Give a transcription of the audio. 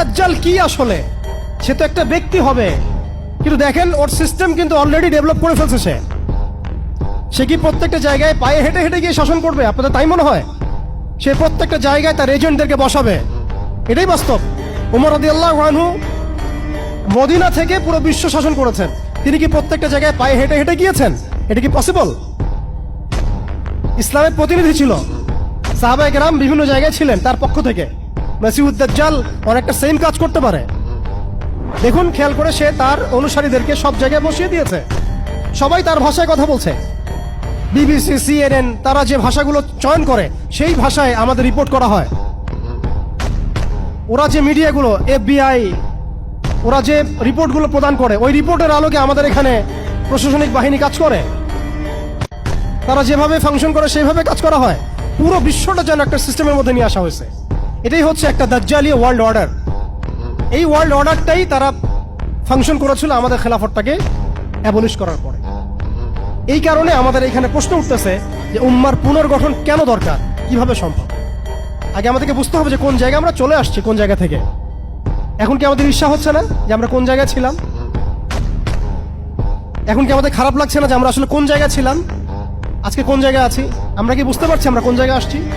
দাজ্জাল কি আসলে? সে তো একটা ব্যক্তি হবে, কিন্তু দেখেন ওর সিস্টেম কিন্তু অলরেডি ডেভেলপ করে ফেলছে। সে কি প্রত্যেকটা জায়গায় পায়ে হেঁটে হেঁটে গিয়ে শাসন করবে? আপনাদের তাই মনে হয়? সে প্রত্যেকটা জায়গায় তার এজেন্টদেরকে বসাবে, এটাই বাস্তব। ওমর রাদিয়াল্লাহু আনহু মদিনা থেকে পুরো বিশ্ব শাসন করেছেন, তিনি কি প্রত্যেকটা জায়গায় পায়ে হেঁটে হেঁটে গিয়েছেন? এটা কি পসিবল? ইসলামের প্রতিনিধি ছিল, সাহাবায়ে কেরাম বিভিন্ন জায়গায় ছিলেন তার পক্ষ থেকে। মাসিহুদ দাজ্জাল অনেকটা সেম কাজ করতে পারে। দেখুন, খেয়াল করে সে তার অনুসারীদেরকে সব জায়গায় বসিয়ে দিয়েছে, সবাই তার ভাষায় কথা বলছে। বিবিসি, CNN তারা যে ভাষাগুলো চয়ন করে সেই ভাষায় আমাদের রিপোর্ট করা হয়। ওরা যে মিডিয়াগুলো, FBI, ওরা যে রিপোর্টগুলো প্রদান করে, ওই রিপোর্টের আলোকে আমাদের এখানে প্রশাসনিক বাহিনী কাজ করে। তারা যেভাবে ফাংশন করে সেইভাবে কাজ করা হয়। পুরো বিশ্বটা যেন একটা সিস্টেমের মধ্যে নিয়ে আসা হয়েছে। এটাই হচ্ছে একটা দাজ্জালীয় ওয়ার্ল্ড অর্ডার। এই ওয়ার্ল্ড অর্ডারটাই তারা ফাংশন করেছিল আমাদের খেলাফতটাকে অ্যাবলিশ করার পরে। এই কারণে আমাদের এখানে প্রশ্ন উঠতেছে যে উম্মার পুনর্গঠন কেন দরকার, কিভাবে সম্ভব? আগে আমাদেরকে বুঝতে হবে যে কোন জায়গায় আমরা চলে আসছি, কোন জায়গা থেকে। এখন কি আমাদের ঈর্ষা হচ্ছে না যে আমরা কোন জায়গায় ছিলাম? এখন কি আমাদের খারাপ লাগছে না যে আমরা আসলে কোন জায়গায় ছিলাম, আজকে কোন জায়গায় আছি? আমরা কি বুঝতে পারছি আমরা কোন জায়গায় আসছি?